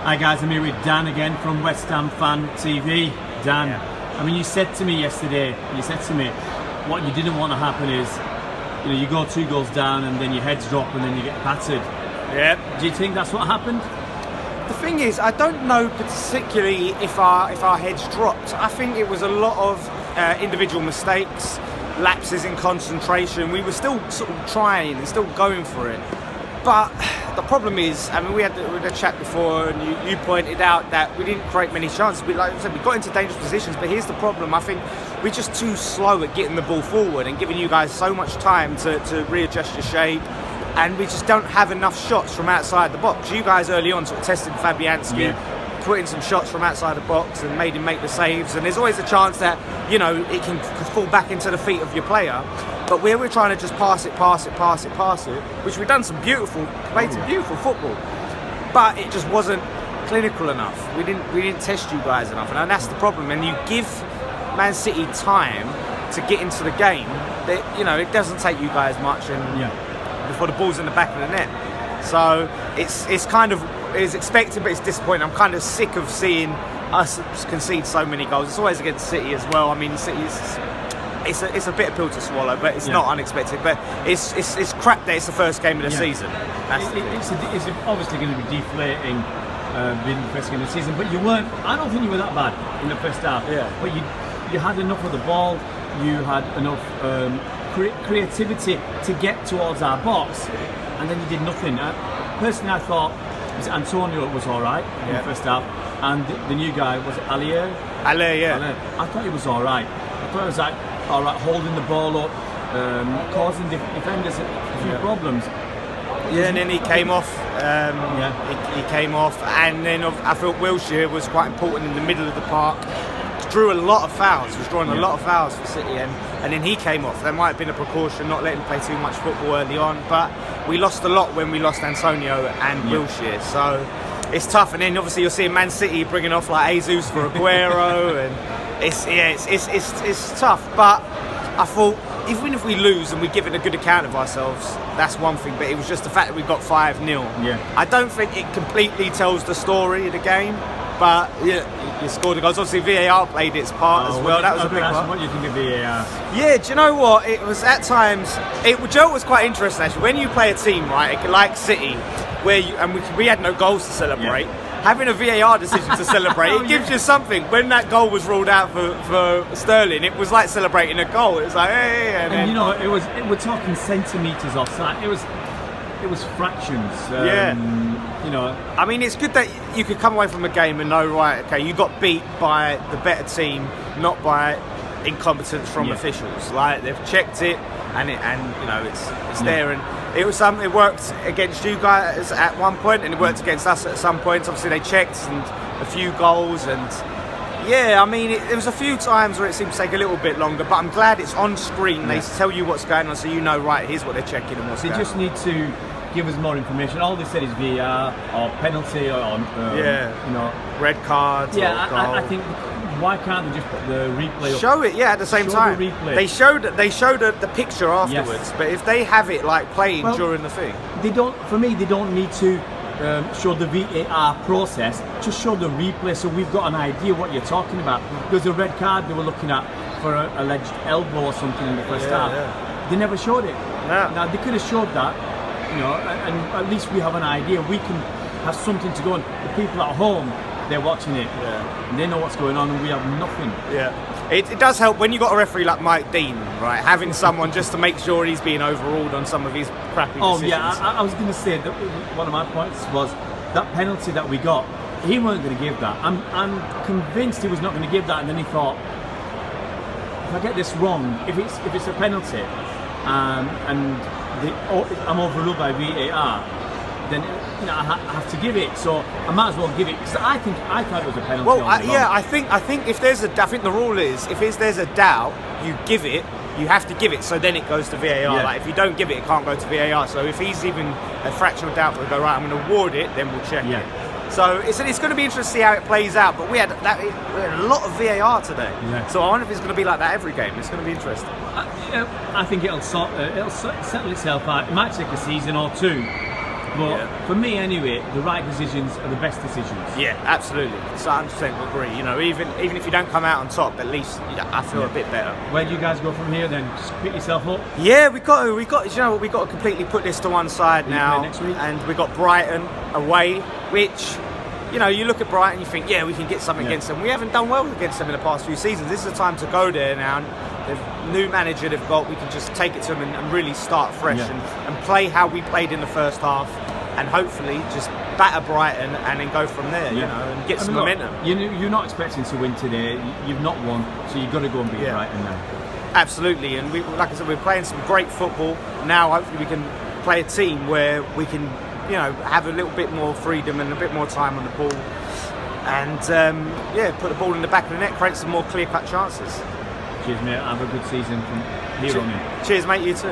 Hi guys, I'm here with Dan again from West Ham Fan TV. Dan, I mean, you said to me yesterday, what you didn't want to happen is, you go 2 goals down and then your heads drop and then you get battered. Yeah. Do you think that's what happened? The thing is, I don't know particularly if our heads dropped. I think it was a lot of individual mistakes, lapses in concentration. We were still sort of trying and still going for it. But the problem is, I mean, we had a chat before, and you pointed out that we didn't create many chances. Like I said, we got into dangerous positions, but here's the problem. I think we're just too slow at getting the ball forward and giving you guys so much time to readjust your shape. And we just don't have enough shots from outside the box. You guys early on sort of tested Fabianski, putting some shots from outside the box and made him make the saves. And there's always a chance that, it can fall back into the feet of your player. But where we're trying to just pass it, which we've done played some beautiful football, but it just wasn't clinical enough. We didn't test you guys enough, and that's the problem. And you give Man City time to get into the game. It doesn't take you guys much, and before the ball's in the back of the net. So it's kind of expected, but it's disappointing. I'm kind of sick of seeing us concede so many goals. It's always against City as well. I mean, City's. It's a bitter pill to swallow, but it's not unexpected. But it's crap that it's the first game of the season. It's obviously going to be deflating being the first game of the season. But you weren't. I don't think you were that bad in the first half. Yeah. But you had enough of the ball. You had enough creativity to get towards our box, and then you did nothing. Personally, I thought Antonio was all right in the first half, and the new guy was it Alier. I thought he was all right. I thought it was like. All right, holding the ball up, causing defenders a few problems. Yeah, and then he came off. He came off, and then I felt Wilshere was quite important in the middle of the park. Drew a lot of fouls. Was drawing a lot of fouls for City, and then he came off. There might have been a precaution not letting him play too much football early on, but we lost a lot when we lost Antonio and Wilshere. So it's tough. And then obviously you're seeing Man City bringing off like Jesus for Aguero and. It's tough, but I thought even if we lose and we give it a good account of ourselves, that's one thing. But it was just the fact that we got 5-0. Yeah. I don't think it completely tells the story of the game, but you scored the goals. Obviously, VAR played its part as well. That was a big part. What do you think of VAR? Yeah, do you know what? It was at times. Joe was quite interesting actually. When you play a team like City, we had no goals to celebrate. Yeah. Having a VAR decision to celebrate, it gives you something. When that goal was ruled out for Sterling, it was like celebrating a goal. It was like, hey, and we're talking centimetres offside. It was fractions. I mean, it's good that you could come away from a game and know, right, okay, you got beat by the better team, not by incompetence from officials. Like they've checked it, and it's there. And it was it worked against you guys at one point, and it worked against us at some points. Obviously, they checked and a few goals, and I mean, there was a few times where it seemed to take a little bit longer. But I'm glad it's on screen. They tell you what's going on, so right, here's what they're checking and what's going on. They just need to give us more information. All they said is VAR or penalty or red card. Yeah, I think. Why can't they just put the replay up? Show it, at the same time. The replay. They showed the picture afterwards, but if they have it like playing during the thing, they don't need to show the VAR process. Just show the replay, so we've got an idea what you're talking about. There's a red card they were looking at for an alleged elbow or something in the first half. Yeah. They never showed it. Yeah. Now they could have showed that, and at least we have an idea. We can have something to go on. The people at home. They're watching it, and they know what's going on, and we have nothing. Yeah, it does help when you got a referee like Mike Dean, right? Having someone just to make sure he's being overruled on some of his crappy decisions. Yeah, I was going to say that one of my points was that penalty that we got. He weren't going to give that. I'm convinced he was not going to give that, and then he thought, if I get this wrong, if it's a penalty, and I'm overruled by VAR. Then I have to give it, so I might as well give it because I thought it was a penalty. Well, I think if there's I think the rule is there's a doubt, you give it, you have to give it. So then it goes to VAR. Yeah. Like if you don't give it, it can't go to VAR. So if he's even a fraction of doubt, we'll go right. I'm going to award it, then we'll check it. So it's going to be interesting to see how it plays out. But we had a lot of VAR today. Yeah. So I wonder if it's going to be like that every game. It's going to be interesting. I think it'll settle itself out. It might take a season or two. But for me, anyway, the right decisions are the best decisions. Yeah, absolutely. So 100% agree. You know, even if you don't come out on top, at least I feel a bit better. Where do you guys go from here then? Just pick yourself up? Yeah, we got. You know what? We got to completely put this to one side now. Next week? And we got Brighton away, which. You know, you look at Brighton, you think, yeah, we can get something against them. We haven't done well against them in the past few seasons. This is the time to go there now. The new manager they've got, we can just take it to them and really start fresh and play how we played in the first half, and hopefully just batter Brighton and then go from there. You know, and get some momentum. You're not expecting to win today. You've not won, so you've got to go and beat Brighton now. Absolutely, and like I said, we're playing some great football now. Hopefully, we can play a team where we can. You know, have a little bit more freedom and a bit more time on the ball, and put the ball in the back of the net, create some more clear-cut chances. Cheers, mate. Have a good season from here on in. Cheers, mate. You too.